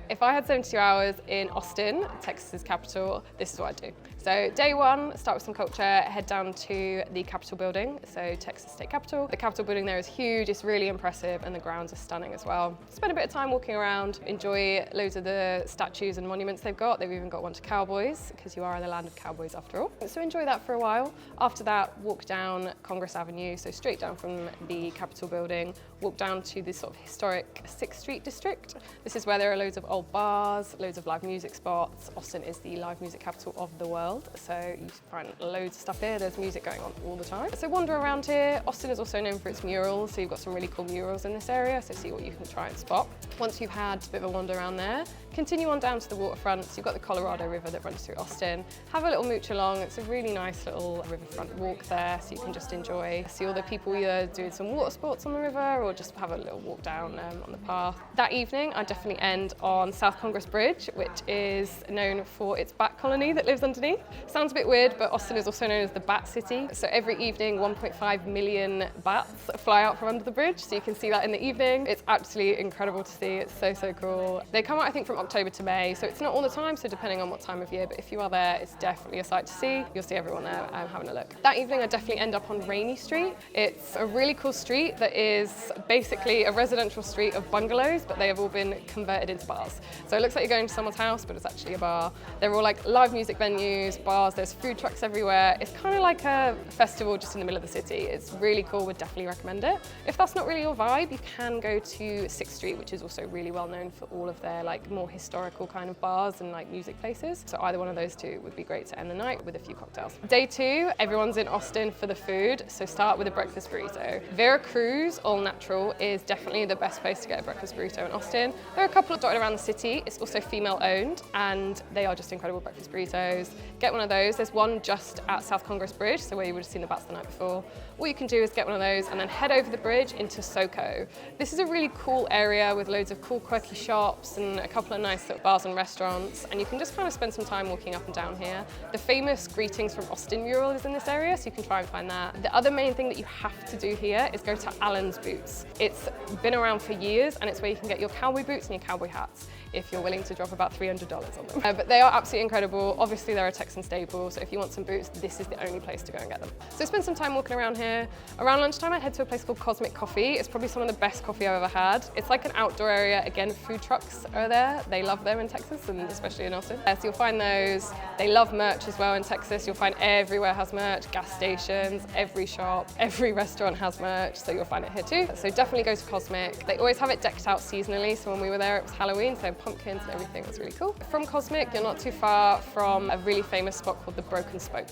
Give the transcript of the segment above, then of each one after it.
If I had 72 hours in Austin, Texas's capital, this is what I'd do. So day one, start with some culture, head down to the Capitol building, so Texas State Capitol. The Capitol building there is huge, it's really impressive, and the grounds are stunning as well. Spend a bit of time walking around, enjoy loads of the statues and monuments they've got. They've even got one to cowboys, because you are in the land of cowboys after all. So enjoy that for a while. After that, walk down Congress Avenue, so straight down from the Capitol building, walk down to this sort of historic 6th Street district. This is where there are loads of old bars, loads of live music spots. Austin is the live music capital of the world, so you find loads of stuff here. There's music going on all the time. So wander around here. Austin is also known for its murals, so you've got some really cool murals in this area, so see what you can try and spot. Once you've had a bit of a wander around there, continue on down to the waterfront. So you've got the Colorado River that runs through Austin. Have a little mooch along. It's a really nice little riverfront walk there, so you can just enjoy, see all the people either doing some water sports on the river or just have a little walk down on the path. That evening, I definitely end on South Congress Bridge, which is known for its bat colony that lives underneath. Sounds a bit weird, but Austin is also known as the Bat City. So every evening, 1.5 million bats fly out from under the bridge, so you can see that in the evening. It's absolutely incredible to see. It's so, so cool. They come out, I think, from October to May, so it's not all the time, so depending on what time of year, but if you are there, it's definitely a sight to see. You'll see everyone there having a look. That evening, I definitely end up on Rainy Street. It's a really cool street that is basically a residential street of bungalows, but they have all been converted into bars. So it looks like you're going to someone's house, but it's actually a bar. They're all like live music venues, bars, there's food trucks everywhere. It's kind of like a festival just in the middle of the city. It's really cool, would definitely recommend it. If that's not really your vibe, you can go to 6th Street, which is also really well known for all of their like more historical kind of bars and like music places. So either one of those two would be great to end the night with a few cocktails. Day two, everyone's in Austin for the food, so start with a breakfast burrito. Veracruz, all natural, is definitely the best place to get a breakfast burrito in Austin. There are a couple dotted around the city. It's also female owned, and they are just incredible breakfast burritos. Get one of those. There's one just at South Congress Bridge, so where you would have seen the bats the night before. All you can do is get one of those and then head over the bridge into SoCo. This is a really cool area with loads of cool quirky shops and a couple of nice little bars and restaurants, and you can just kind of spend some time walking up and down here. The famous Greetings from Austin mural is in this area, so you can try and find that. The other main thing that you have to do here is go to Allen's Boots. It's been around for years, and it's where you can get your cowboy boots and your cowboy hats if you're willing to drop about $300 on them. But they are absolutely incredible. Obviously, they're a Texan staple, so if you want some boots, this is the only place to go and get them. So spend some time walking around here. Around lunchtime, I'd head to a place called Cosmic Coffee. It's probably some of the best coffee I've ever had. It's like an outdoor area. Again, food trucks are there. They love them in Texas, and especially in Austin. So you'll find those. They love merch as well in Texas. You'll find everywhere has merch, gas stations, every shop, every restaurant has merch, so you'll find it here too. So definitely go to Cosmic. They always have it decked out seasonally, so when we were there, it was Halloween, so pumpkins and everything was really cool. From Cosmic, you're not too far from a really famous spot called the Broken Spoke.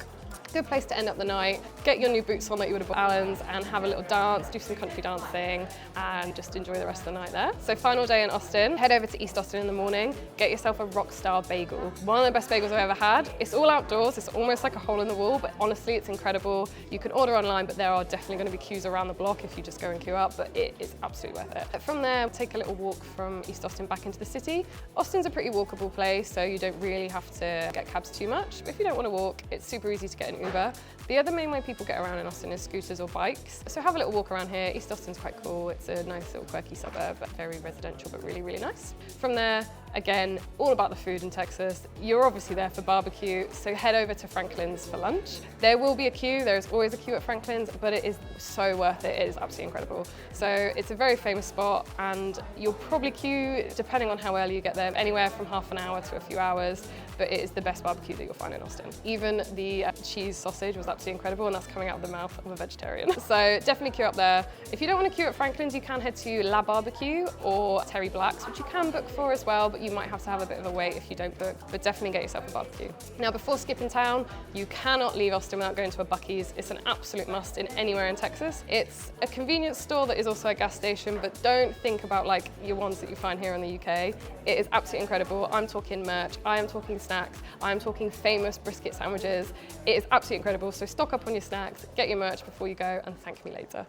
Good place to end up the night, get your new boots on that you would have bought at Allen's and have a little dance, do some country dancing and just enjoy the rest of the night there. So final day in Austin, head over to East Austin in the morning, get yourself a Rockstar bagel. One of the best bagels I've ever had. It's all outdoors, it's almost like a hole in the wall, but honestly it's incredible. You can order online, but there are definitely going to be queues around the block if you just go and queue up, but it is absolutely worth it. From there, take a little walk from East Austin back into the city. Austin's a pretty walkable place, so you don't really have to get cabs too much. But if you don't want to walk, it's super easy to get an Uber. The other main way people get around in Austin is scooters or bikes. So have a little walk around here. East Austin's quite cool. It's a nice little quirky suburb, very residential, but really, really nice. From there, again, all about the food in Texas. You're obviously there for barbecue, so head over to Franklin's for lunch. There will be a queue. There's always a queue at Franklin's, but it is so worth it. It is absolutely incredible. So it's a very famous spot, and you'll probably queue, depending on how early you get there, anywhere from half an hour to a few hours, but it is the best barbecue that you'll find in Austin. Even the cheese sausage was absolutely incredible, and that's coming out of the mouth of a vegetarian. So definitely queue up there. If you don't want to queue at Franklin's, you can head to La Barbecue or Terry Black's, which you can book for as well, but you might have to have a bit of a wait if you don't book, but definitely get yourself a barbecue. Now, before skipping town, you cannot leave Austin without going to a Buc-ee's. It's an absolute must in anywhere in Texas. It's a convenience store that is also a gas station, but don't think about like your ones that you find here in the UK. It is absolutely incredible. I'm talking merch, I am talking snacks, I am talking famous brisket sandwiches. It is absolutely incredible, so stock up on your snacks, get your merch before you go, and thank me later.